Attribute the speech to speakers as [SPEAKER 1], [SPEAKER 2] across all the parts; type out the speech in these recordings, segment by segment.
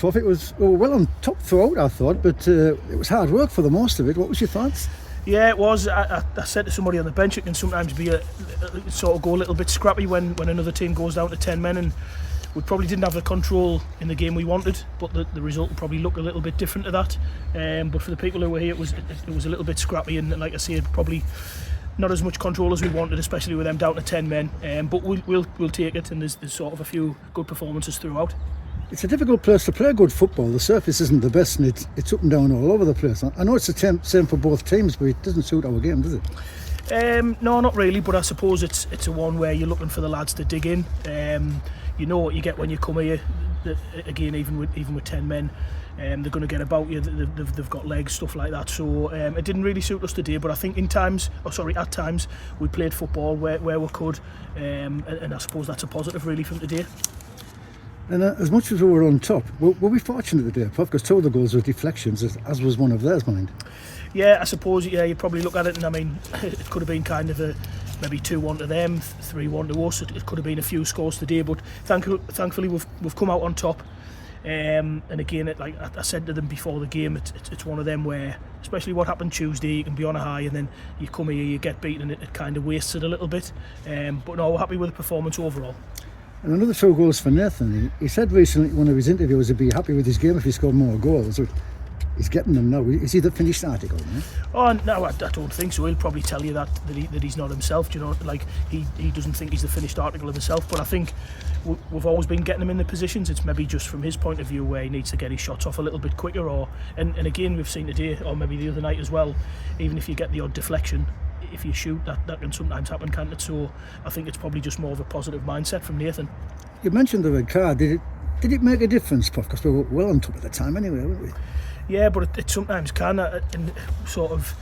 [SPEAKER 1] Prof, we were well on top throughout, I thought, but it was hard work for the most of it. What was your thoughts?
[SPEAKER 2] Yeah, it was. I said to somebody on the bench, it can sometimes be sort of go a little bit scrappy when another team goes down to 10 men, and we probably didn't have the control in the game we wanted, but the result will probably look a little bit different to that. But for the people who were here, it was a little bit scrappy, and like I said, probably not as much control as we wanted, especially with them down to 10 men. But we'll take it, and there's sort of a few good performances throughout.
[SPEAKER 1] It's a difficult place to play good football. The surface isn't the best, and it's up and down all over the place. I know it's the same for both teams, but it doesn't suit our game, does it?
[SPEAKER 2] No, not really, but I suppose it's a one where you're looking for the lads to dig in. You know what you get when you come here. Again, even with 10 men, they're going to get about you. They've got legs, stuff like that. So it didn't really suit us today. But I think at times we played football where we could, and I suppose that's a positive really from today.
[SPEAKER 1] And as much as we were on top, were we fortunate today, Prof? Because 2 of the goals were deflections, as was one of theirs, mind.
[SPEAKER 2] Yeah, I suppose. Yeah, you probably look at it, and I mean, it could have been kind of maybe 2-1 to them, 3-1 to us. It could have been a few scores today, but thankfully we've come out on top. And again, like I said to them before the game, it's one of them where, especially what happened Tuesday, you can be on a high and then you come here, you get beaten, and it kind of wastes it a little bit. But no, we're happy with the performance overall.
[SPEAKER 1] And another 2 goals for Nathan. He said recently in one of his interviews he'd be happy with his game if he scored more goals. He's getting them now. Is he the finished article? Eh?
[SPEAKER 2] Oh no, I don't think so. He'll probably tell you that he's not himself. You know, like he doesn't think he's the finished article of himself. But I think we've always been getting him in the positions. It's maybe just from his point of view where he needs to get his shots off a little bit quicker. And again, we've seen today, or maybe the other night as well. Even if you get the odd deflection, if you shoot, that can sometimes happen, can't it? So I think it's probably just more of a positive mindset from Nathan.
[SPEAKER 1] You mentioned the red card. Did it make a difference, Puff? Because we were well on top at the time anyway, weren't we?
[SPEAKER 2] Yeah, but it sometimes can. And sort of,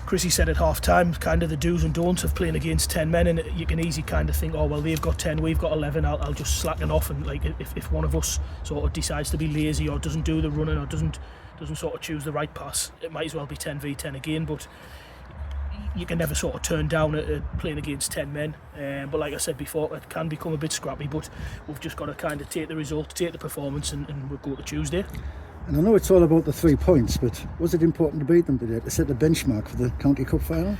[SPEAKER 2] Chrissy said at half time, kind of the do's and don'ts of playing against 10 men, and you can easily kind of think, oh well, they've got 10, we've got 11, I'll just slacken off. And like if one of us sort of decides to be lazy or doesn't do the running or doesn't sort of choose the right pass, it might as well be 10v10 again. But you can never sort of turn down at playing against 10 men. But like I said before, it can become a bit scrappy, but we've just got to kind of take the result, take the performance, and we'll go to Tuesday.
[SPEAKER 1] And I know it's all about the 3 points, but was it important to beat them today to set the benchmark for the County Cup final?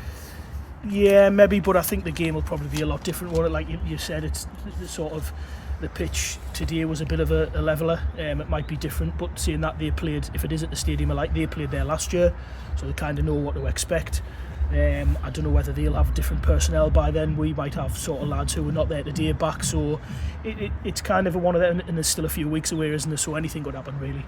[SPEAKER 2] Yeah, maybe, but I think the game will probably be a lot different. Like you said, it's sort of the pitch today was a bit of a leveller. It might be different, but seeing that they played, if it is at the stadium, like they played there last year, so they kind of know what to expect. I don't know whether they'll have different personnel by then. We might have sort of lads who were not there today back, so it's kind of one of them, and there's still a few weeks away, isn't there? So anything could happen really.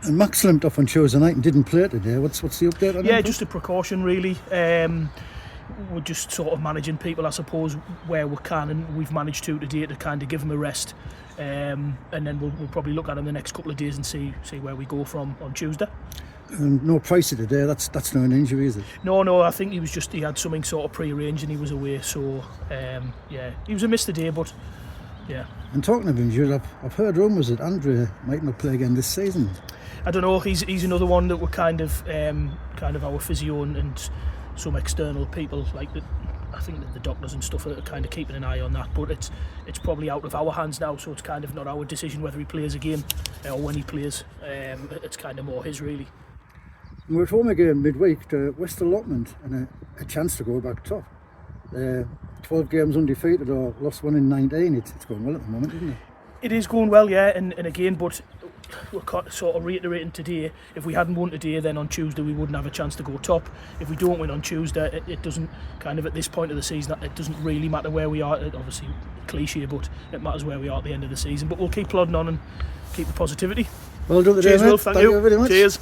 [SPEAKER 1] And Max limped off on Tuesday night and didn't play today. What's the update on that?
[SPEAKER 2] Yeah, just a precaution really. We're just sort of managing people, I suppose, where we can, and we've managed to today to kind of give him a rest. And then we'll probably look at him the next couple of days and see where we go from on Tuesday.
[SPEAKER 1] And no Pricey today, that's not an injury, is it?
[SPEAKER 2] No, I think he had something sort of pre-arranged and he was away, so yeah, he was a miss today, but yeah.
[SPEAKER 1] And talking of injuries, I've heard rumours that Andre might not play again this season.
[SPEAKER 2] I don't know, he's another one that we're kind of our physio and some external people like that. I think that the doctors and stuff are kind of keeping an eye on that, but it's probably out of our hands now, so it's kind of not our decision whether he plays again or when he plays. It's kind of more his really.
[SPEAKER 1] And we're at home again midweek to West Allotment and a chance to go back top. 12 games undefeated or lost 1 in 19. It's going well at the moment, isn't it?
[SPEAKER 2] It is going well, yeah, and again, but we're sort of reiterating today, if we hadn't won today, then on Tuesday we wouldn't have a chance to go top. If we don't win on Tuesday, it doesn't, kind of at this point of the season, it doesn't really matter where we are. It obviously cliche, but it matters where we are at the end of the season. But we'll keep plodding on and keep the positivity.
[SPEAKER 1] Well done today,
[SPEAKER 2] Cheers,
[SPEAKER 1] mate.
[SPEAKER 2] Wilf, thank
[SPEAKER 1] you very much.
[SPEAKER 2] Cheers.